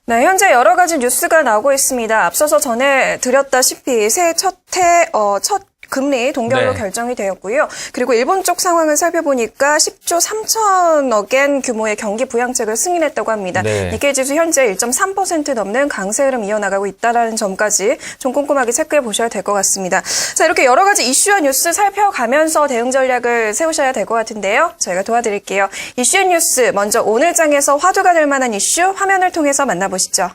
네, 현재 여러 가지 뉴스가 나오고 있습니다. 앞서서 전해드렸다시피 새해 첫 금리 동결로 결정이 되었고요. 그리고 일본 쪽 상황을 살펴보니까 10조 3천억엔 규모의 경기 부양책을 승인했다고 합니다. 니케이 지수 현재 1.3% 넘는 강세 흐름 이어나가고 있다는 점까지 좀 꼼꼼하게 체크해 보셔야 될 것 같습니다. 자, 이렇게 여러 가지 이슈와 뉴스 살펴가면서 대응 전략을 세우셔야 될 것 같은데요. 저희가 도와드릴게요. 이슈 앤 뉴스, 먼저 오늘 장에서 화두가 될 만한 이슈 화면을 통해서 만나보시죠.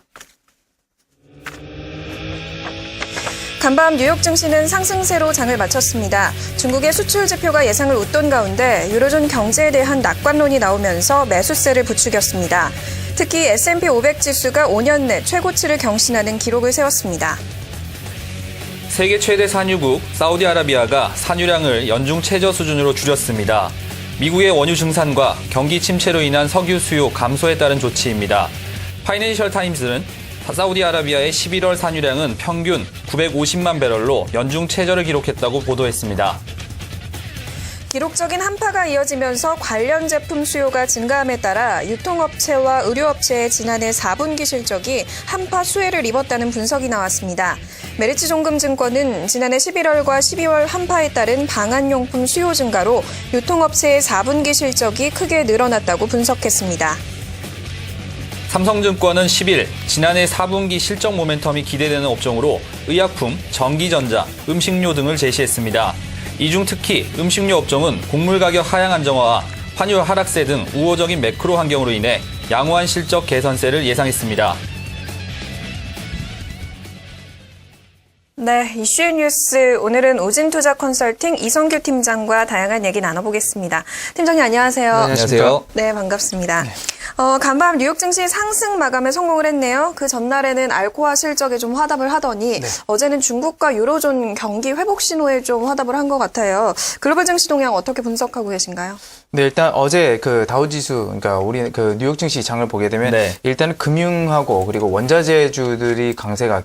간밤 뉴욕 증시는 상승세로 장을 마쳤습니다. 중국의 수출 지표가 예상을 웃돈 가운데 유로존 경제에 대한 낙관론이 나오면서 매수세를 부추겼습니다. 특히 S&P 500 지수가 5년 내 최고치를 경신하는 기록을 세웠습니다. 세계 최대 산유국 사우디아라비아가 산유량을 연중 최저 수준으로 줄였습니다. 미국의 원유 증산과 경기 침체로 인한 석유 수요 감소에 따른 조치입니다. 파이낸셜 타임스는 사우디아라비아의 11월 산유량은 평균 950만 배럴로 연중 최저를 기록했다고 보도했습니다. 기록적인 한파가 이어지면서 관련 제품 수요가 증가함에 따라 유통업체와 의료업체의 지난해 4분기 실적이 한파 수혜를 입었다는 분석이 나왔습니다. 메리츠종금증권은 지난해 11월과 12월 한파에 따른 방한용품 수요 증가로 유통업체의 4분기 실적이 크게 늘어났다고 분석했습니다. 삼성증권은 10일 지난해 4분기 실적 모멘텀이 기대되는 업종으로 의약품, 전기전자, 음식료 등을 제시했습니다. 이 중 특히 음식료 업종은 곡물 가격 하향 안정화와 환율 하락세 등 우호적인 매크로 환경으로 인해 양호한 실적 개선세를 예상했습니다. 네, 이슈 뉴스 오늘은 오진투자 컨설팅 이성규 팀장과 다양한 얘기 나눠보겠습니다. 팀장님 안녕하세요. 네, 안녕하세요. 네, 반갑습니다. 간밤 뉴욕 증시 상승 마감에 성공을 했네요. 그 전날에는 알코아 실적에 좀 화답을 하더니 어제는 중국과 유로존 경기 회복 신호에 좀 화답을 한 것 같아요. 글로벌 증시 동향 어떻게 분석하고 계신가요? 네, 일단 어제 그 다우지수, 그러니까 우리 그 뉴욕 증시 장을 보게 되면 일단은 금융하고 그리고 원자재주들이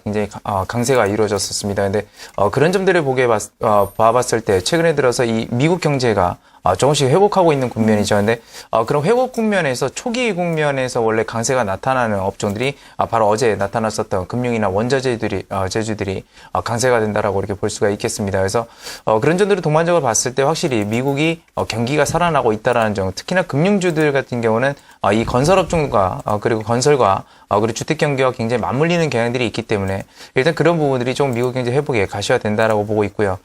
굉장히 강세가 이루어졌었습니다. 근데 그런 점들을 봐봤을 때 최근에 들어서 이 미국 경제가 조금씩 회복하고 있는 국면이죠. 근데 그런 회복 국면에서 초기 국면에서 원래 강세가 나타나는 업종들이 바로 어제 나타났었던 금융이나 제주들이 강세가 된다라고 이렇게 볼 수가 있겠습니다. 그래서 그런 점들을 동반적으로 봤을 때 확실히 미국이 경기가 살아나고 있다라는 점, 특히나 금융주들 같은 경우는 이 건설업종과 그리고 건설과 그리고 주택 경기와 굉장히 맞물리는 경향들이 있기 때문에 일단 그런 부분들이 좀 미국 경제 회복에 가시화 된다라고 보고 있고요.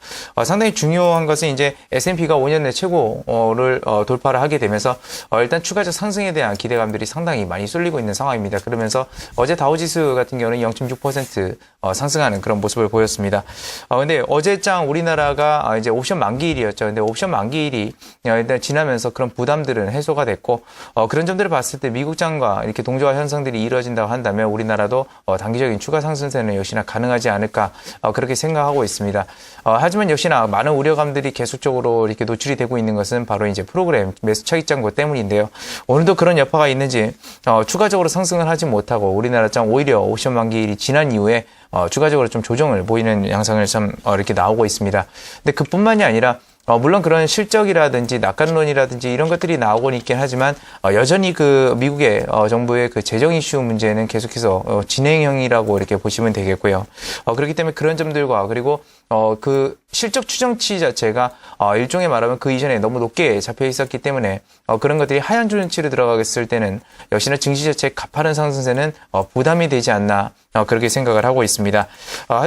상당히 중요한 것은 이제 S&P가 5년 내 최고를 돌파를 하게 되면서 일단 추가적 상승에 대한 기대감들이 상당히 많이 쏠리고 있는 상황입니다. 그러면서 어제 다우지수 같은 경우는 0.6% 상승하는 그런 모습을 보였습니다. 근데 어제장 우리나라가 이제 옵션 만기일이었죠. 근데 옵션 만기일이 일단 지나면서 그런 부담들은 해소가 됐고 그런 점들을 봤을 때 미국장과 이렇게 동조화 현상들이 이루어진다고 한다면 우리나라도 단기적인 추가 상승세는 역시나 가능하지 않을까 그렇게 생각하고 있습니다. 하지만 역시나 많은 우려감들이 계속적으로 이렇게 노출이 되고 있는 것은 바로 이제 프로그램 매수 차익 잔고 때문인데요. 오늘도 그런 여파가 있는지 추가적으로 상승을 하지 못하고 우리나라장 오히려 옵션 만기일이 지난 이후에 추가적으로 좀 조정을 보이는 양상을 좀 이렇게 나오고 있습니다. 근데 그뿐만이 아니라 물론 그런 실적이라든지 낙관론이라든지 이런 것들이 나오곤 있긴 하지만 여전히 그 미국의 정부의 그 재정 이슈 문제는 계속해서 진행형이라고 이렇게 보시면 되겠고요. 그렇기 때문에 그런 점들과 그리고 그 실적 추정치 자체가 일종의 말하면 그 이전에 너무 높게 잡혀 있었기 때문에 그런 것들이 하향 조정치로 들어가겠을 때는 역시나 증시 자체의 가파른 상승세는 부담이 되지 않나 그렇게 생각을 하고 있습니다.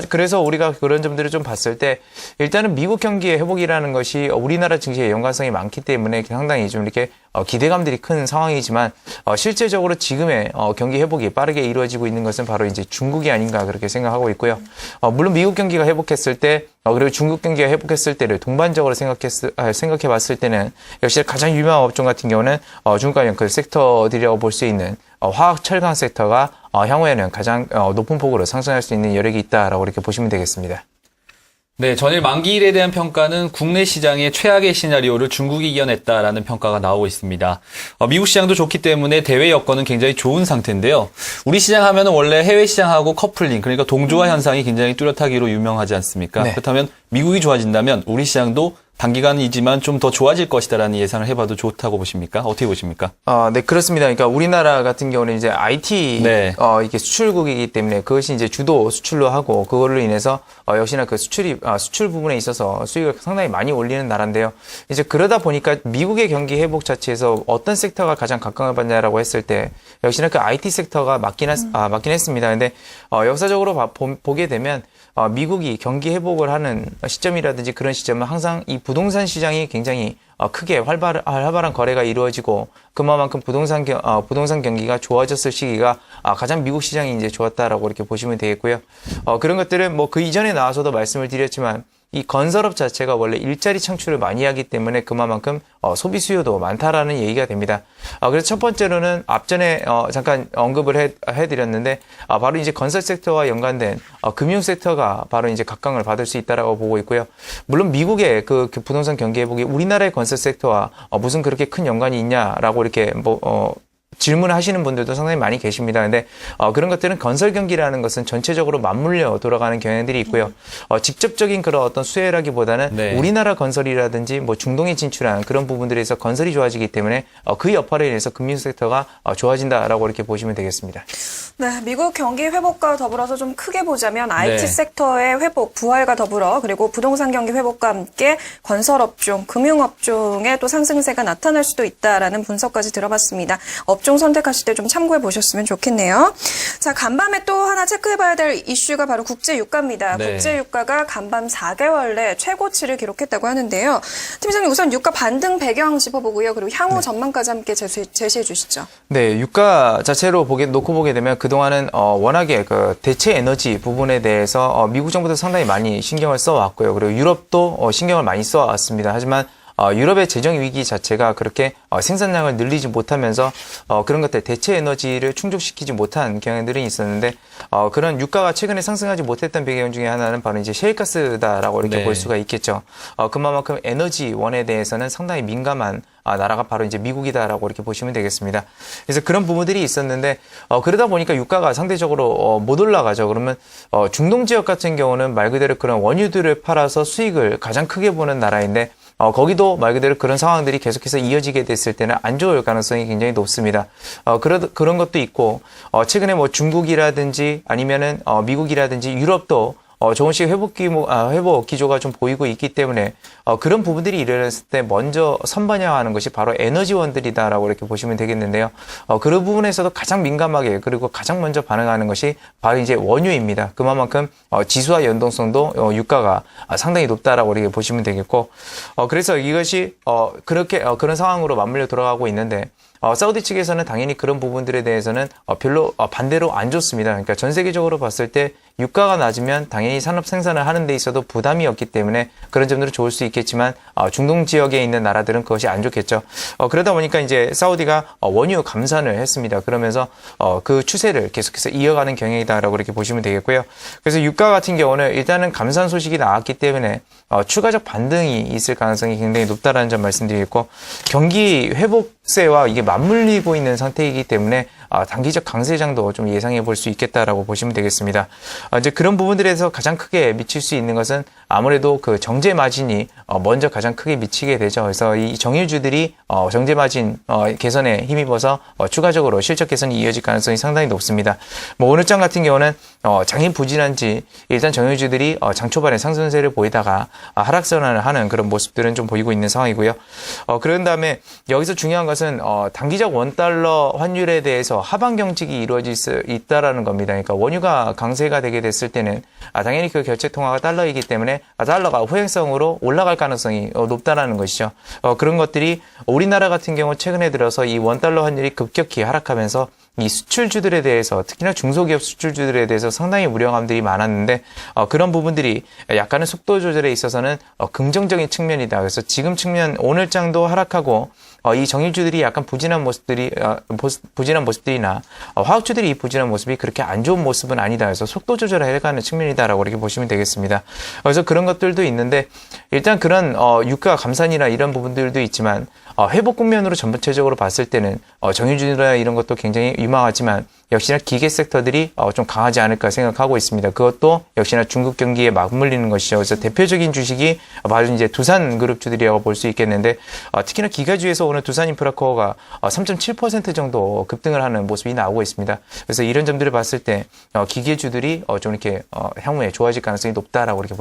그래서 우리가 그런 점들을 좀 봤을 때 일단은 미국 경기의 회복이라는 것이 우리나라 증시에 연관성이 많기 때문에 상당히 좀 이렇게 기대감들이 큰 상황이지만 실제적으로 지금의 경기 회복이 빠르게 이루어지고 있는 것은 바로 이제 중국이 아닌가 그렇게 생각하고 있고요. 물론 미국 경기가 회복했을 때 그리고 중국 경기가 회복했을 때를 동반적으로 생각해 봤을 때는 역시 가장 유명한 업종 같은 경우는 중국 관련 그 섹터들이라고 볼 수 있는 화학 철강 섹터가 향후에는 가장 높은 폭으로 상승할 수 있는 여력이 있다라고 이렇게 보시면 되겠습니다. 네, 전일 만기일에 대한 평가는 국내 시장의 최악의 시나리오를 중국이 이겨냈다라는 평가가 나오고 있습니다. 미국 시장도 좋기 때문에 대외 여건은 굉장히 좋은 상태인데요. 우리 시장 하면은 원래 해외 시장하고 커플링, 그러니까 동조화 현상이 굉장히 뚜렷하기로 유명하지 않습니까? 그렇다면 미국이 좋아진다면 우리 시장도 단기간이지만 좀 더 좋아질 것이다라는 예상을 해봐도 좋다고 보십니까? 어떻게 보십니까? 네, 그렇습니다. 그러니까 우리나라 같은 경우는 이제 IT 네. 이게 수출국이기 때문에 그것이 이제 주도 수출로 하고 그걸로 인해서 역시나 그 수출 부분에 있어서 수익을 상당히 많이 올리는 나라인데요. 이제 그러다 보니까 미국의 경기 회복 자체에서 어떤 섹터가 가장 각광을 받냐라고 했을 때 역시나 그 IT 섹터가 맞긴 했습니다. 근데 역사적으로 보게 되면 미국이 경기 회복을 하는 시점이라든지 그런 시점은 항상 이 부동산 시장이 굉장히 크게 활발한 거래가 이루어지고 그만큼 부동산 경기가 좋아졌을 시기가 가장 미국 시장이 이제 좋았다라고 이렇게 보시면 되겠고요. 그런 것들은 뭐 그 이전에 나와서도 말씀을 드렸지만 이 건설업 자체가 원래 일자리 창출을 많이 하기 때문에 그만큼 소비 수요도 많다라는 얘기가 됩니다. 그래서 첫 번째로는 앞전에 잠깐 언급을 해드렸는데 바로 이제 건설 섹터와 연관된 금융 섹터가 바로 이제 각광을 받을 수 있다라고 보고 있고요. 물론 미국의 그 부동산 경기 회복이 우리나라의 건설 섹터와 무슨 그렇게 큰 연관이 있냐라고 이렇게 질문하시는 분들도 상당히 많이 계십니다. 근데 그런 것들은 건설 경기라는 것은 전체적으로 맞물려 돌아가는 경향들이 있고요. 직접적인 그런 어떤 수혜라기보다는 네. 우리나라 건설이라든지 뭐 중동에 진출한 그런 부분들에서 건설이 좋아지기 때문에 그 여파로 인해서 금융 섹터가 좋아진다라고 이렇게 보시면 되겠습니다. 네, 미국 경기 회복과 더불어서 좀 크게 보자면 IT 네. 섹터의 회복, 부활과 더불어 그리고 부동산 경기 회복과 함께 건설업종, 금융업종의 또 상승세가 나타날 수도 있다라는 분석까지 들어봤습니다. 업종 선택하실 때 좀 참고해 보셨으면 좋겠네요. 자, 간밤에 또 하나 체크해봐야 될 이슈가 바로 국제유가입니다. 네. 국제유가가 간밤 4개월 내 최고치를 기록했다고 하는데요. 팀장님 우선 유가 반등 배경 짚어보고요. 그리고 향후 전망까지 함께 제시해 주시죠. 네, 유가 자체로 놓고 보게 되면 그동안은 워낙에 그 대체 에너지 부분에 대해서 미국 정부도 상당히 많이 신경을 써왔고요. 그리고 유럽도 신경을 많이 써왔습니다. 하지만 유럽의 재정 위기 자체가 그렇게 생산량을 늘리지 못하면서 그런 것들 대체 에너지를 충족시키지 못한 경향들이 있었는데 그런 유가가 최근에 상승하지 못했던 배경 중에 하나는 바로 이제 셰일가스다라고 이렇게 네. 볼 수가 있겠죠. 그만큼 에너지원에 대해서는 상당히 민감한 나라가 바로 이제 미국이다라고 이렇게 보시면 되겠습니다. 그래서 그런 부분들이 있었는데 그러다 보니까 유가가 상대적으로 못 올라가죠. 그러면 중동 지역 같은 경우는 말 그대로 그런 원유들을 팔아서 수익을 가장 크게 보는 나라인데 거기도 말 그대로 그런 상황들이 계속해서 이어지게 됐을 때는 안 좋을 가능성이 굉장히 높습니다. 그런 것도 있고, 최근에 뭐 중국이라든지 아니면은, 미국이라든지 유럽도 조금씩 회복 기조가 좀 보이고 있기 때문에 그런 부분들이 일어났을 때 먼저 선반영하는 것이 바로 에너지원들이다라고 이렇게 보시면 되겠는데요. 그런 부분에서도 가장 민감하게 그리고 가장 먼저 반응하는 것이 바로 이제 원유입니다. 그만큼 지수와 연동성도 유가가 상당히 높다라고 이렇게 보시면 되겠고, 그래서 이것이 그렇게 그런 상황으로 맞물려 돌아가고 있는데. 사우디 측에서는 당연히 그런 부분들에 대해서는 별로 반대로 안 좋습니다. 그러니까 전 세계적으로 봤을 때 유가가 낮으면 당연히 산업 생산을 하는 데 있어도 부담이 없기 때문에 그런 점들은 좋을 수 있겠지만 중동 지역에 있는 나라들은 그것이 안 좋겠죠. 그러다 보니까 이제 사우디가 원유 감산을 했습니다. 그러면서 그 추세를 계속해서 이어가는 경향이다라고 이렇게 보시면 되겠고요. 그래서 유가 같은 경우는 일단은 감산 소식이 나왔기 때문에 추가적 반등이 있을 가능성이 굉장히 높다라는 점 말씀드리겠고, 경기 회복세와 이게 맞물리고 있는 상태이기 때문에 단기적 강세장도 좀 예상해 볼 수 있겠다라고 보시면 되겠습니다. 이제 그런 부분들에서 가장 크게 미칠 수 있는 것은 아무래도 그 정제 마진이 먼저 가장 크게 미치게 되죠. 그래서 이 정유주들이 정제 마진 개선에 힘입어서 추가적으로 실적 개선이 이어질 가능성이 상당히 높습니다. 뭐 오늘 장 같은 경우는 장이 부진한지 일단 정유주들이 장 초반에 상승세를 보이다가 하락선언을 하는 그런 모습들은 좀 보이고 있는 상황이고요. 그런 다음에 여기서 중요한 것은 단기적 원달러 환율에 대해서 하방 경직이 이루어질 수 있다라는 겁니다. 그러니까 원유가 강세가 되게 됐을 때는 당연히 그 결제 통화가 달러이기 때문에 달러가 후행성으로 올라갈 가능성이 높다라는 것이죠. 그런 것들이 우리나라 같은 경우 최근에 들어서 이 원달러 환율이 급격히 하락하면서 이 수출주들에 대해서 특히나 중소기업 수출주들에 대해서 상당히 우려감들이 많았는데 그런 부분들이 약간의 속도 조절에 있어서는 긍정적인 측면이다. 그래서 지금 측면 오늘 장도 하락하고 이 정유주들이 약간 부진한 모습들이나 화학주들이 이 부진한 모습이 그렇게 안 좋은 모습은 아니다. 그래서 속도 조절을 해가는 측면이다라고 이렇게 보시면 되겠습니다. 그래서 그런 것들도 있는데 일단 그런 유가 감산이나 이런 부분들도 있지만 회복 국면으로 전체적으로 봤을 때는 정유주나 이런 것도 굉장히 유망하지만 역시나 기계 섹터들이 좀 강하지 않을까 생각하고 있습니다. 그것도 역시나 중국 경기에 맞물리는 것이죠. 그래서 대표적인 주식이 바로 이제 두산그룹주들이라고 볼 수 있겠는데 특히나 기가주에서 오늘 두산인프라코어가 3.7% 정도 급등을 하는 모습이 나오고 있습니다. 그래서 이런 점들을 봤을 때 기계주들이 좀 이렇게 향후에 좋아질 가능성이 높다라고 이렇게